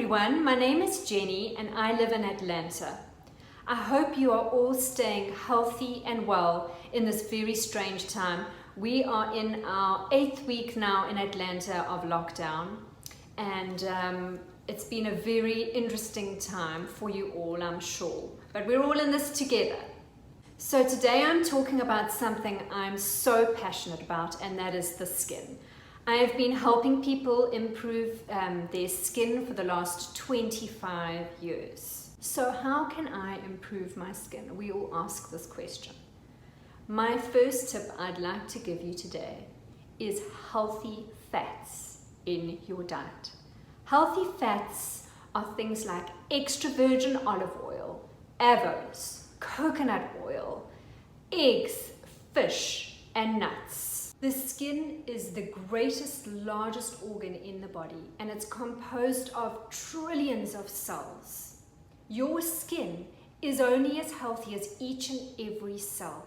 everyone, my name is Jenny and I live in Atlanta. I hope you are all staying healthy and well in this very strange time. We are in our 8th week now in Atlanta of lockdown, and it's been a very interesting time for you all, I'm sure, but we're all in this together. So today I'm talking about something I'm so passionate about, and that is the skin. I have been helping people improve their skin for the last 25 years. So how can I improve my skin? We all ask this question. My first tip I'd like to give you today is healthy fats in your diet. Healthy fats are things like extra virgin olive oil, avos, coconut oil, eggs, fish, and nuts. The skin is the greatest, largest organ in the body, and it's composed of trillions of cells. Your skin is only as healthy as each and every cell.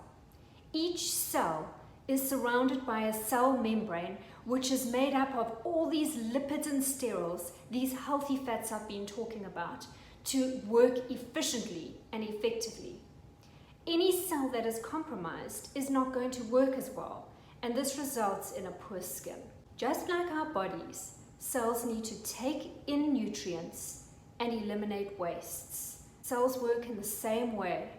Each cell is surrounded by a cell membrane which is made up of all these lipids and sterols, these healthy fats I've been talking about, to work efficiently and effectively. Any cell that is compromised is not going to work as well, and this results in a poor skin. Just like our bodies, cells need to take in nutrients and eliminate wastes. Cells work in the same way,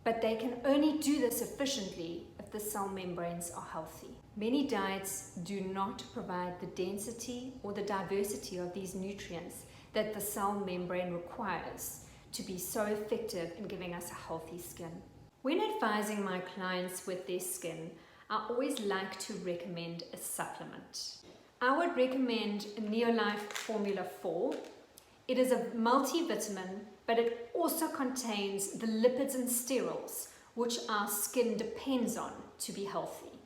but they can only do this efficiently if the cell membranes are healthy. Many diets do not provide the density or the diversity of these nutrients that the cell membrane requires to be so effective in giving us a healthy skin. When advising my clients with their skin, I always like to recommend a supplement. I would recommend Neolife Formula IV. It is a multivitamin, but it also contains the lipids and sterols, which our skin depends on to be healthy.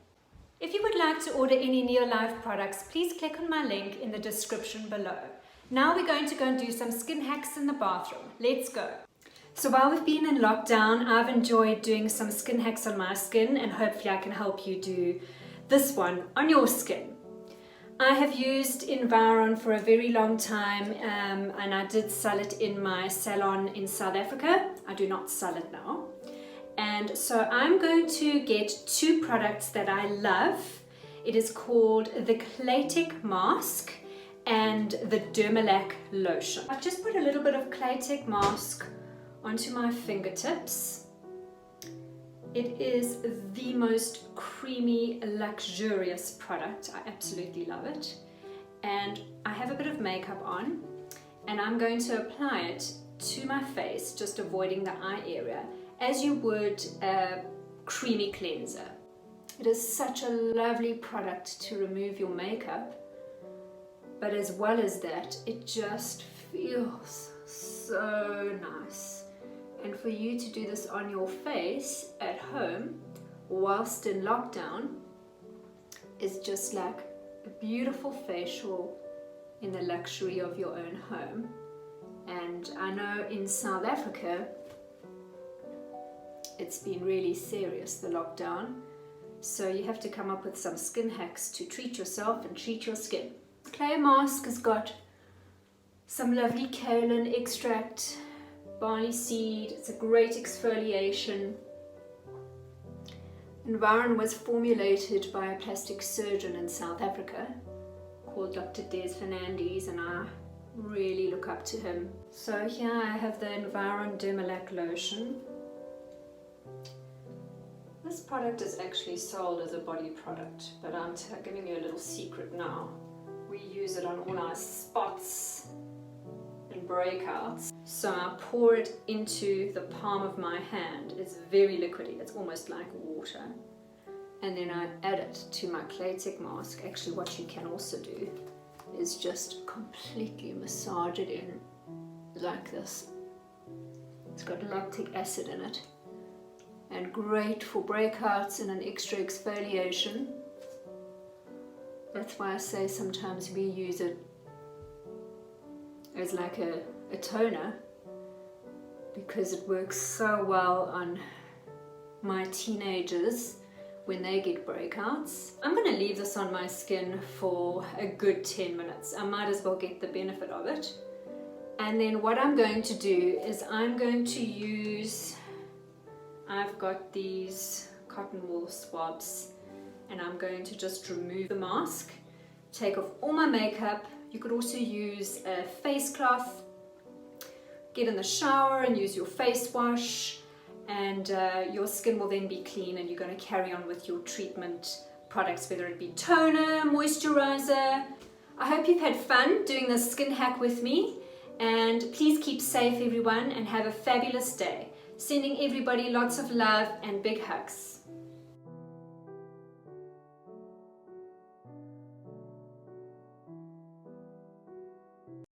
If you would like to order any Neolife products, please click on my link in the description below. Now we're going to go and do some skin hacks in the bathroom. Let's go. So while we've been in lockdown, I've enjoyed doing some skin hacks on my skin, and hopefully I can help you do this one on your skin. I have used Environ for a very long time, and I did sell it in my salon in South Africa. I do not sell it now. And so I'm going to get two products that I love. It is called the Claytech Mask and the Dermalac Lotion. I've just put a little bit of Claytech Mask onto my fingertips. It is the most creamy, luxurious product. I absolutely love it. And I have a bit of makeup on, and I'm going to apply it to my face, just avoiding the eye area, as you would a creamy cleanser. It is such a lovely product to remove your makeup, but as well as that, it just feels so nice. And for you to do this on your face at home whilst in lockdown is just like a beautiful facial in the luxury of your own home. And I know in South Africa it's been really serious, the lockdown, so you have to come up with some skin hacks to treat yourself and treat your skin. Clay mask has got some lovely kaolin extract, barley seed. It's a great exfoliation. Environ was formulated by a plastic surgeon in South Africa called Dr. Des Fernandes, and I really look up to him. So here I have the Environ Dermalac Lotion. This product is actually sold as a body product, but I'm giving you a little secret now. We use it on all our spots and breakouts. So I pour it into the palm of my hand. It's very liquidy, it's almost like water. And then I add it to my Claytech mask. Actually, what you can also do is just completely massage it in like this. It's got lactic acid in it, and great for breakouts and an extra exfoliation. That's why I say sometimes we use it as like a toner, because it works so well on my teenagers when they get breakouts. I'm going to leave this on my skin for a good 10 minutes. I might as well get the benefit of it. And then what I'm going to do is I'm going to use, I've got these cotton wool swabs, and I'm going to just remove the mask, take off all my makeup. You could also use a face cloth, get in the shower and use your face wash, and your skin will then be clean, and you're going to carry on with your treatment products, whether it be toner, moisturizer. I hope you've had fun doing this skin hack with me, and please keep safe everyone and have a fabulous day. Sending everybody lots of love and big hugs.